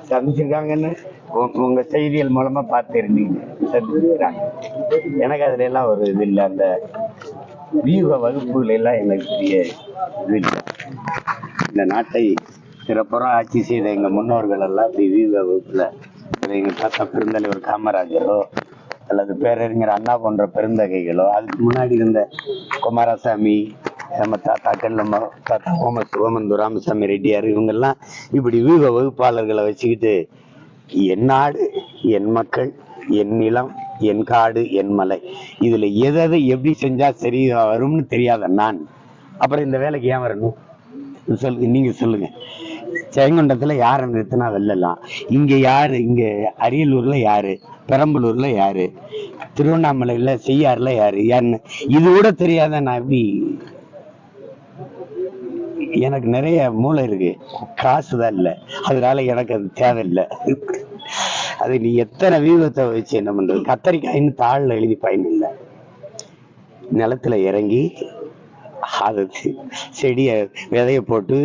சந்திச்சிருக்காங்கன்னு உங்க செய்திகள் மூலமா பார்த்து இருந்தீங்க. சந்திச்சிருக்காங்க. எனக்கு அதுல எல்லாம் ஒரு இது இல்லை. அந்த வியூக வகுப்புகள் எல்லாம் எனக்கு பெரிய இது இல்லை. இந்த நாட்டை சிறப்புற ஆட்சி செய்த எங்க முன்னோர்கள் எல்லாம் இப்படி வியூக வகுப்புல எங்க தாத்தா பெருந்தலைவர் காமராஜரோ அல்லது பேரறிஞர் அண்ணா போன்ற பெருந்தகைகளோ, அதுக்கு முன்னாடி இருந்த குமாரசாமி, நம்ம தாத்தாக்கள், நம்ம தாத்தா ஓமந்து ராமசாமி ரெட்டியார், இவங்கெல்லாம் இப்படி வியூக வகுப்பாளர்களை வச்சுக்கிட்டு என் நாடு, என் மக்கள், என் நிலம், என் காடு, என் மலை, இதுல எதை எப்படி செஞ்சா சரி வரும்னு தெரியாத நான் அப்புறம் இந்த வேலைக்கு ஏன் வரணும்? சொல்லுங்க, நீங்க சொல்லுங்க. ஜெயங்கொண்டத்துல யாரை நிறுத்தினா வெல்லலாம்? இங்க யாரு? இங்க அரியலூர்ல யாரு? பெரம்பலூர்ல யாரு? திருவண்ணாமலையில செய்யாறுல யாரு? யாருன்னு இது கூட தெரியாத நான் எப்படி? எனக்கு நிறைய மூளை இருக்கு, காசுதான் இல்லை, அதனால எனக்கு அது தேவையில்லை. அது நீ எத்தனை வியூகத்தை வச்சு என்ன பண்றது? கத்தரிக்காயின்னு தாழ்ல எழுதி பயன் இல்லை. நிலத்துல இறங்கி அது செடியை விதைய போட்டு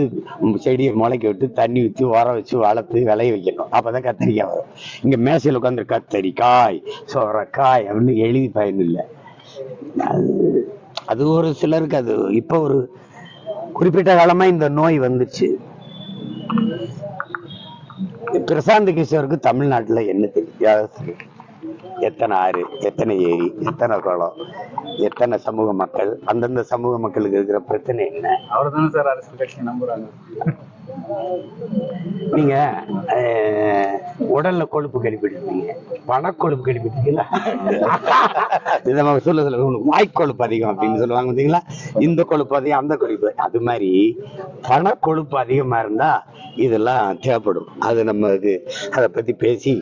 செடியை முளைக்க விட்டு தண்ணி ஊற்றி உரம் வச்சு வளர்த்து விளைய வைக்கணும். அப்பதான் கத்தரிக்காய் வரும். இங்க மேசையில் உட்காந்து கத்தரிக்காய் சோரக்காய் அப்படின்னு எழுதி பயன் இல்லை. அது ஒரு சிலருக்கு அது இப்ப ஒரு குறிப்பிட்ட காலமா இந்த நோய் வந்துச்சு. பிரசாந்த் கிஷோருக்கு தமிழ்நாட்டுல என்ன தெரியும்? எத்தனை ஆறு, எத்தனை ஏரி, எத்தனை குளம், எத்தனை சமூக மக்கள், அந்தந்த சமூக மக்களுக்கு இருக்கிற பிரச்சனை என்ன? அவர்தானே சார் அரசியல் கட்சி நம்புறாங்க. நீங்க உடல்ல கொழுப்பு கடிப்பிட்டீங்க, பணக்கொழுப்பு கடிப்பிட்டீங்களா? நம்ம சொல்ல வாய்க்கொழுப்பு அதிகம் அப்படின்னு சொல்லுவாங்க பார்த்தீங்களா? இந்த கொழுப்பு அதிகம், அந்த கொழுப்பு. அது மாதிரி பணக்கொழுப்பு அதிகமா இருந்தா இதெல்லாம் தேவைப்படும். அது நமக்கு அதை பத்தி பேசி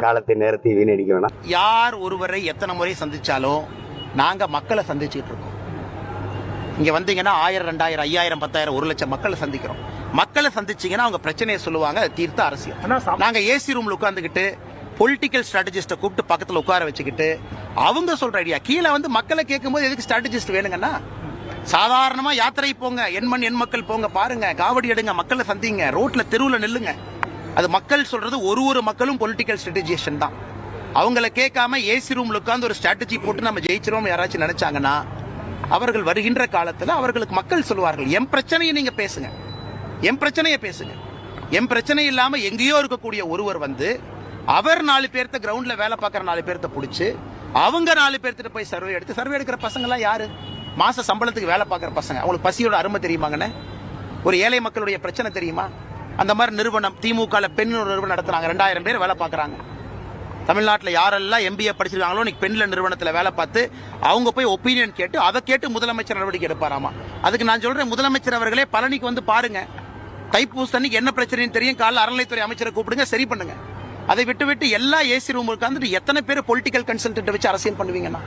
காலத்தை நேரத்தை வீணடிக்க வேணாம். யார் ஒருவரை எத்தனை முறை சந்திச்சாலும் நாங்க மக்களை சந்திச்சுட்டு இருக்கோம். இங்க வந்தீங்கன்னா 1000, 2000, 5000, 10,000, 1 லட்சம் மக்களை சந்திக்கிறோம். மக்களை சந்திச்சீங்கன்னா அவங்க பிரச்சனையை சொல்லுவாங்க, அதை தீர்த்த அரசியல். நாங்க ஏசி ரூம்ல உட்கார்ந்துக்கிட்டு பொலிட்டிக்கல் ஸ்ட்ராட்டஜிஸ்ட கூப்பிட்டு பக்கத்துல உட்கார வச்சுக்கிட்டு அவங்க சொல்ற ஐடியா கீழே வந்து மக்களை கேட்கும்போது எதுக்கு ஸ்ட்ராட்டஜிஸ்ட் வேணுங்கன்னா? சாதாரணமா யாத்திரை போங்க, என் மண் என் மக்கள் போங்க, பாருங்க, காவடி எடுங்க, மக்களை சந்திங்க, ரோட்ல தெருவுல நில்லுங்க. அது மக்கள் சொல்றது ஒரு மக்களும் பொலிட்டிக்கல் ஸ்ட்ராட்டஜிஸ்ட் தான். அவங்கள கேட்காம ஏசி ரூம்ல உட்கார்ந்து ஒரு ஸ்ட்ராட்டஜி போட்டு நம்ம ஜெயிச்சிரோம் யாராச்சும் நினைச்சாங்கன்னா அவர்கள் வருகின்ற காலத்துல அவர்களுக்கு மக்கள் சொல்லுவார்கள், என் பிரச்சனையை நீங்க பேசுங்க, என் பிரச்சனையை பேசுங்க. என் பிரச்சனை இல்லாம எங்கேயோ இருக்கக்கூடிய ஒருவர் வந்து அவர் 4 பேர்த்த கிரவுண்ட்ல வேலை பார்க்குற 4 பேர்த்த பிடிச்சி அவங்க 4 பேர்த்திட்ட போய் சர்வே எடுக்கிற பசங்க எல்லாம் யாரு? மாச சம்பளத்துக்கு வேலை பார்க்குற பசங்க. அவங்களுக்கு பசியோட அருமை தெரியுமாங்கன்னு? ஒரு ஏழை மக்களுடைய பிரச்சனை தெரியுமா? அந்த மாதிரி நிறுவனம் திமுக பெண் நிறுவனம் நடத்துறாங்க, 2000 பேர் வேலை பார்க்குறாங்க. தமிழ்நாட்டில் யாரெல்லாம் MBA படிச்சிருக்காங்களோ இன்னைக்கு பெண்ல நிறுவனத்தில் வேலை பார்த்து அவங்க போய் ஒப்பீனியன் கேட்டு அதை கேட்டு முதலமைச்சர் நடவடிக்கை எடுப்பாராமா. அதுக்கு நான் சொல்றேன், முதலமைச்சர் அவர்களே பழனிக்கு வந்து பாருங்க, தைப்பூசத்துக்கு என்ன பிரச்சனைன்னு தெரியும், காலைல அறநிலைத்துறை அமைச்சரை கூப்பிடுங்க, சரி பண்ணுங்க. அதை விட்டு எல்லா ஏசி ரூம் உட்காந்துட்டு எத்தனை பேர் பொலிட்டிக்கல் கன்சல்டன்ட் வச்சு அரசியல் பண்ணுவீங்கன்னா?